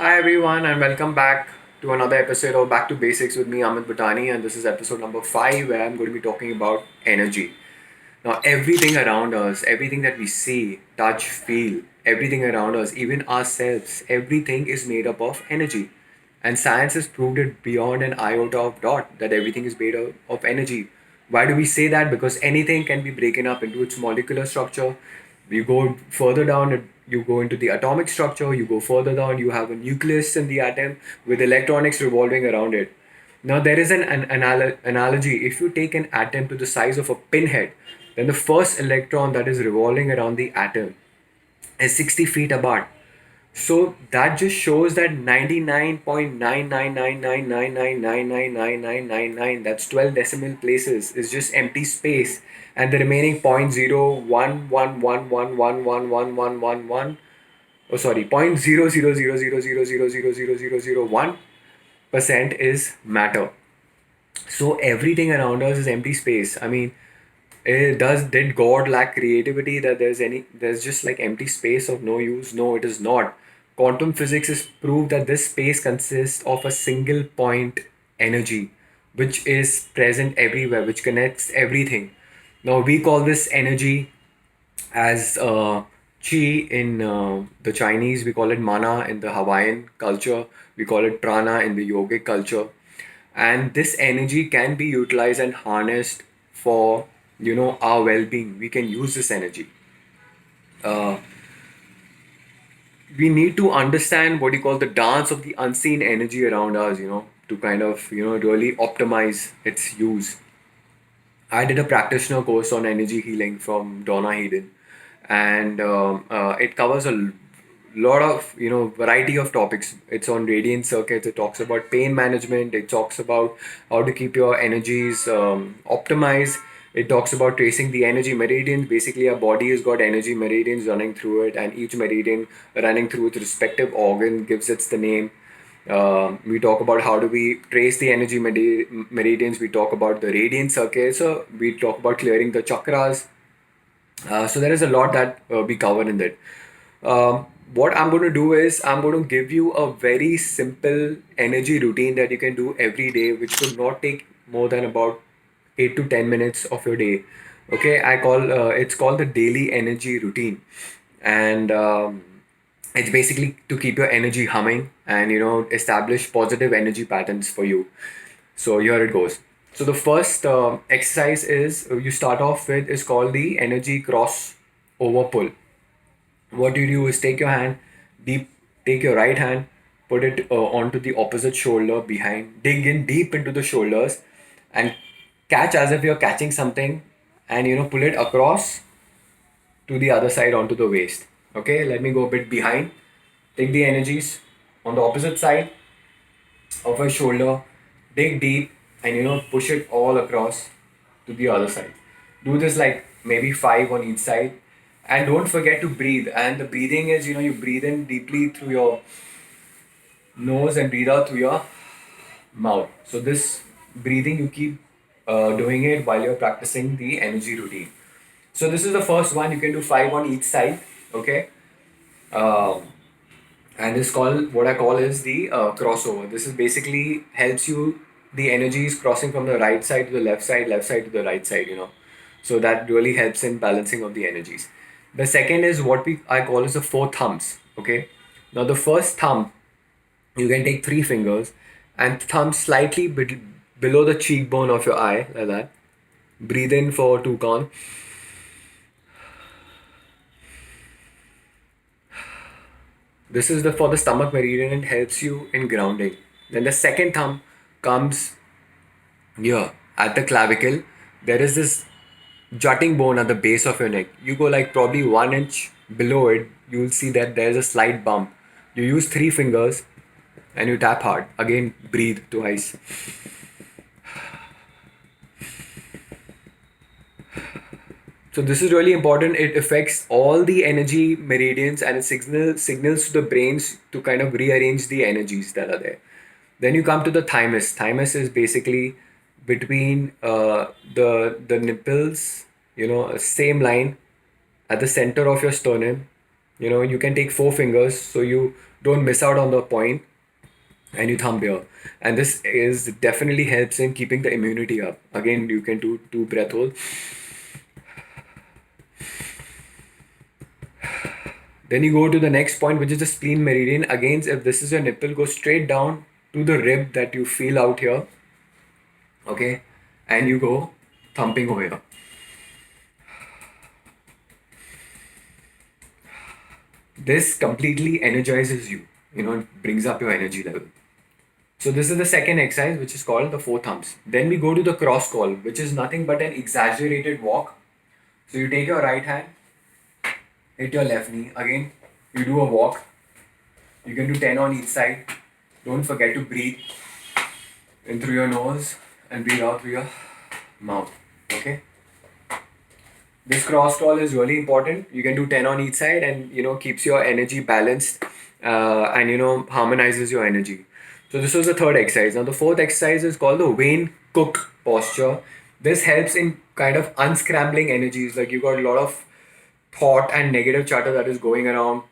Hi everyone, and welcome back to another episode of Back to Basics with me, Amit Bhutani, and this is episode number 5 where I'm going to be talking about energy. Now, everything around us, everything that we see, touch, feel, everything around us, even ourselves, everything is made up of energy. And science has proved it beyond an iota of dot that everything is made of energy. Why do we say that? Because anything can be broken up into its molecular structure. You go further down, you go into the atomic structure, you go further down, you have a nucleus in the atom with electronics revolving around it. Now, there is an analogy. If you take an atom to the size of a pinhead, then the first electron that is revolving around the atom is 60 feet apart. So that just shows that 99.99999999999, that's 12 decimal places, is just empty space. And the remaining 0.0111111111, oh sorry, 0.0000000000001% is matter. So everything around us is empty space. I mean, did God lack creativity that there's just like empty space of no use? No, it is not. Quantum physics has proved that this space consists of a single point energy, which is present everywhere, which connects everything. Now we call this energy as chi in the Chinese, we call it mana in the Hawaiian culture, we call it prana in the yogic culture. And this energy can be utilized and harnessed for our well-being. We can use this energy. Uh, we need to understand what you call the dance of the unseen energy around us, to kind of really optimize its use. I did a practitioner course on energy healing from Donna Hayden, and it covers lot of variety of topics. It's on radiant circuits. It talks about pain management. It talks about how to keep your energies optimized. It talks about tracing the energy meridians. Basically, our body has got energy meridians running through it, and each meridian running through its respective organ gives it the name. We talk about how do we trace the energy meridians. We talk about the radiant circuits. So we talk about clearing the chakras. So there is a lot that we cover in that. What I'm going to do is I'm going to give you a very simple energy routine that you can do every day, which could not take more than about 8 to 10 minutes of your day. Okay, I call it's called the daily energy routine, and it's basically to keep your energy humming and establish positive energy patterns for you. So here it goes. So the first exercise is you start off with is called the energy cross over pull. What you do is take your hand deep, take your right hand, put it onto the opposite shoulder behind, dig in deep into the shoulders, and catch as if you're catching something, and pull it across to the other side onto the waist. Okay, let me go a bit behind. Take the energies on the opposite side of your shoulder, dig deep, and push it all across to the other side. Do this like maybe five on each side, and don't forget to breathe. And the breathing is you breathe in deeply through your nose and breathe out through your mouth. So this breathing you keep doing it while you're practicing the energy routine. So this is the first one. You can do five on each side. Okay. Um, and this call what I call is the crossover. This is basically helps you, the energy is crossing from the right side to the left side to the right side, so that really helps in balancing of the energies. The second is what we I call as the four thumbs. Okay, now the first thumb, you can take three fingers and thumb slightly below the cheekbone of your eye, like that. Breathe in for two count. This is the for the stomach meridian and helps you in grounding. Then the second thumb comes here at the clavicle. There is this jutting bone at the base of your neck. You go like probably 1 inch below it, you'll see that there's a slight bump. You use three fingers and you tap hard. Again, breathe twice. So this is really important. It affects all the energy meridians and it signals to the brains to kind of rearrange the energies that are there. Then you come to the thymus. Thymus is basically between the nipples, same line at the center of your sternum. You can take four fingers. So you don't miss out on the point, and you thump here. And this is definitely helps in keeping the immunity up. Again, you can do two breath holds. Then you go to the next point, which is the spleen meridian. Again, if this is your nipple, go straight down to the rib that you feel out here. Okay, and you go thumping over here. This completely energizes you. It brings up your energy level. So this is the second exercise, which is called the four thumps. Then we go to the cross call, which is nothing but an exaggerated walk. So you take your right hand, hit your left knee. Again, you do a walk. You can do 10 on each side. Don't forget to breathe in through your nose and breathe out through your mouth. Okay. This cross call is really important. You can do 10 on each side, and keeps your energy balanced, and harmonizes your energy. So this was the third exercise. Now the fourth exercise is called the Wayne Cook posture. This helps in kind of unscrambling energies. Like you got a lot of thought and negative chatter that is going around.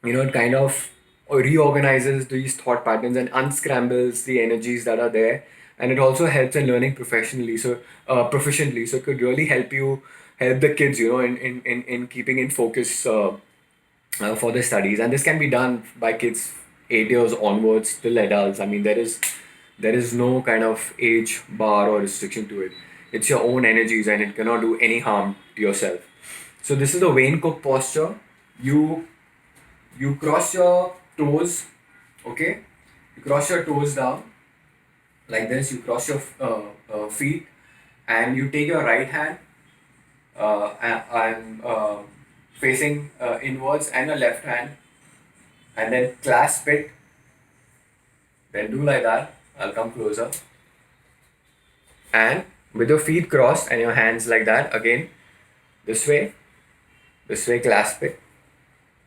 It kind of reorganizes these thought patterns and unscrambles the energies that are there. And it also helps in learning professionally, so proficiently. So it could really help the kids, in keeping in focus for their studies. And this can be done by kids 8 years onwards till adults. I mean, there is no kind of age bar or restriction to it. It's your own energies, and it cannot do any harm to yourself. So this is the Wayne Cook posture. You cross your toes. Okay, you cross your toes down like this. You cross your feet, and you take your right hand and facing inwards, and your left hand, and then clasp it. Then do like that. I'll come closer. And with your feet crossed and your hands like that, again, this way, clasp it.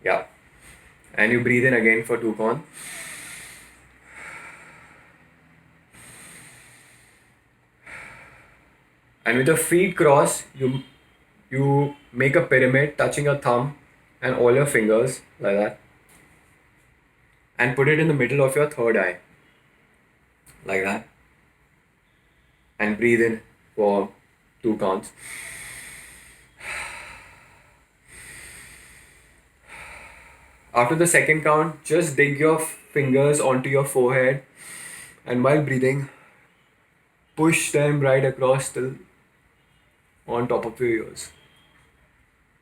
Yeah. And you breathe in again for 2 count. And with your feet crossed, you make a pyramid touching your thumb and all your fingers like that. And put it in the middle of your third eye. Like that. And breathe in for 2 counts. After the second count, just dig your fingers onto your forehead, and while breathing, push them right across till on top of your ears.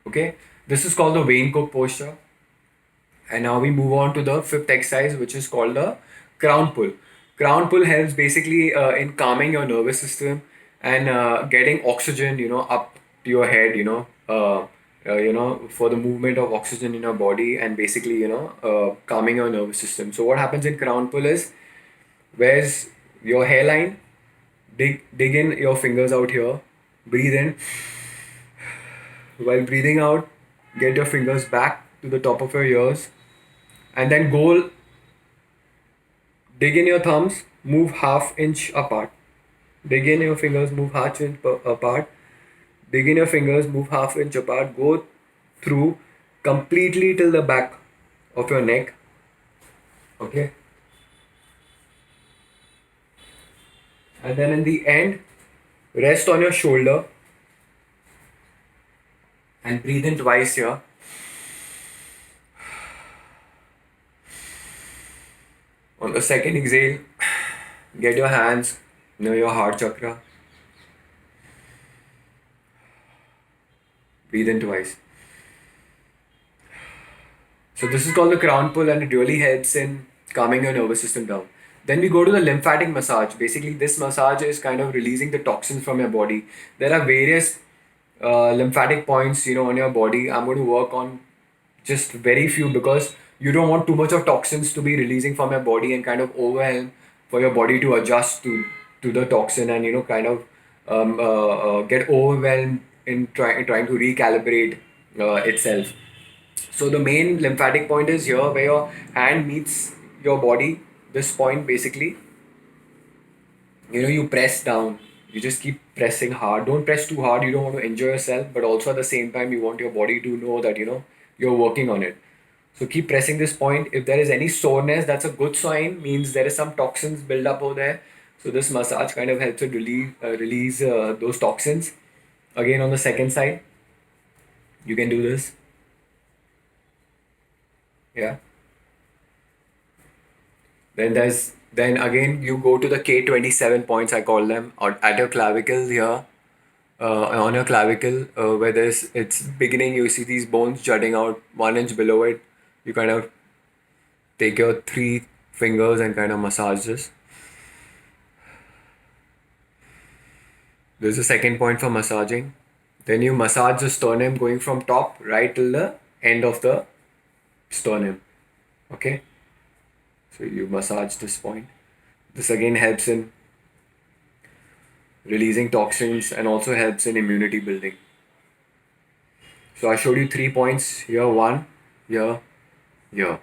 Okay, this is called the Wayne Cook posture. And now we move on to the fifth exercise, which is called the crown pull. Crown pull helps basically in calming your nervous system and getting oxygen, up to your head, for the movement of oxygen in your body, and basically, calming your nervous system. So what happens in crown pull is, where's your hairline, dig in your fingers out here, breathe in. While breathing out, get your fingers back to the top of your ears, and then dig in your thumbs, move half inch apart. Dig in your fingers, move half inch apart. Dig in your fingers, move half inch apart. Go through completely till the back of your neck. Okay. And then in the end, rest on your shoulder and breathe in twice here. On the second exhale, get your hands near your heart chakra. Breathe in twice. So this is called the crown pull, and it really helps in calming your nervous system down. Then we go to the lymphatic massage. Basically, this massage is kind of releasing the toxins from your body. There are various lymphatic points, on your body. I'm going to work on just very few, because you don't want too much of toxins to be releasing from your body and kind of overwhelm for your body to adjust to the toxin, and kind of get overwhelmed in trying to recalibrate itself. So the main lymphatic point is here, where your hand meets your body. This point basically, you press down. You just keep pressing hard. Don't press too hard. You don't want to injure yourself, but also at the same time, you want your body to know that you're working on it. So keep pressing this point. If there is any soreness, that's a good sign, means there is some toxins build up over there. So this massage kind of helps to release those toxins. Again, on the second side, you can do this. Yeah. Then again you go to the K27 points, I call them, or at your clavicle here, on your clavicle, where there's it's beginning. You see these bones jutting out 1 inch below it. You kind of take your three fingers and kind of massage this. There's a second point for massaging. Then you massage the sternum going from top right till the end of the sternum. Okay, so you massage this point. This again helps in releasing toxins and also helps in immunity building. So I showed you 3 points here, one, here, here.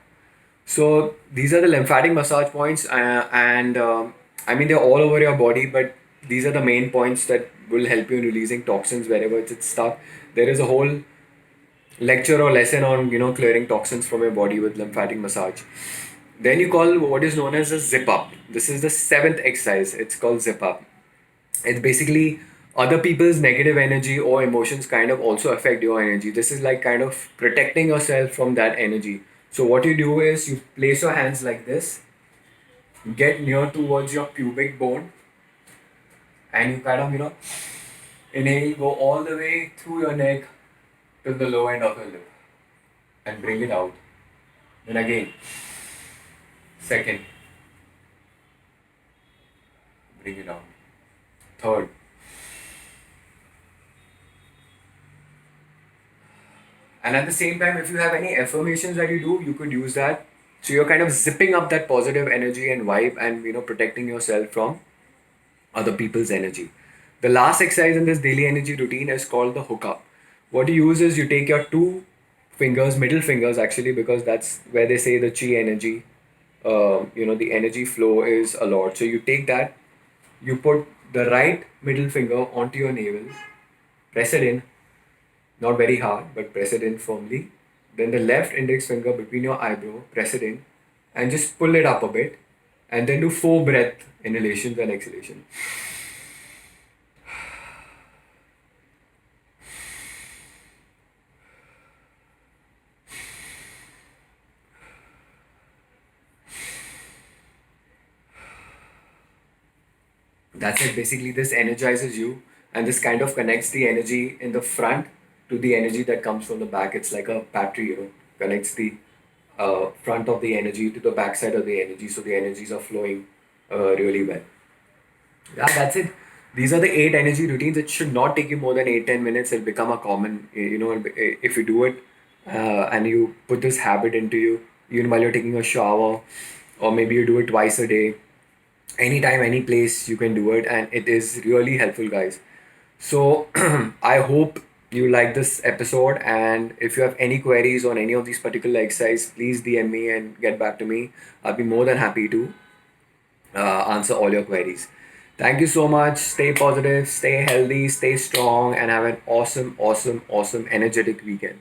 So these are the lymphatic massage points, and I mean they're all over your body, but these are the main points that will help you in releasing toxins wherever it's stuck. There is a whole lecture or lesson on clearing toxins from your body with lymphatic massage. Then you call what is known as a zip up. This is the seventh exercise. It's called zip up. It's basically other people's negative energy or emotions kind of also affect your energy. This is like kind of protecting yourself from that energy. So what you do is you place your hands like this, get near towards your pubic bone, and you kind of inhale, go all the way through your neck to the low end of your lip and bring it out. Then again, second, bring it out. Third, and at the same time, if you have any affirmations that you do, you could use that. So you're kind of zipping up that positive energy and vibe, and protecting yourself from other people's energy. The last exercise in this daily energy routine is called the hookup. What you use is you take your two fingers, middle fingers actually, because that's where they say the chi energy, the energy flow is a lot. So you take that, you put the right middle finger onto your navel, press it in, not very hard, but press it in firmly. Then the left index finger between your eyebrow, press it in, and just pull it up a bit, and then do 4 breath inhalations and exhalation. That's it. Basically, this energizes you, and this kind of connects the energy in the front to the energy that comes from the back. It's like a battery, connects the front of the energy to the back side of the energy, so the energies are flowing really well. Yeah, that's it. These are the 8 energy routines. It should not take you more than 8-10 minutes. It'll become a common, if you do it and you put this habit into you, even while you're taking a shower, or maybe you do it twice a day, anytime, any place, you can do it, and it is really helpful, guys. So I hope you like this episode, and if you have any queries on any of these particular exercise, please DM me and get back to me. I'll be more than happy to answer all your queries. Thank you so much. Stay positive, stay healthy, stay strong, and have an awesome, awesome, awesome, energetic weekend.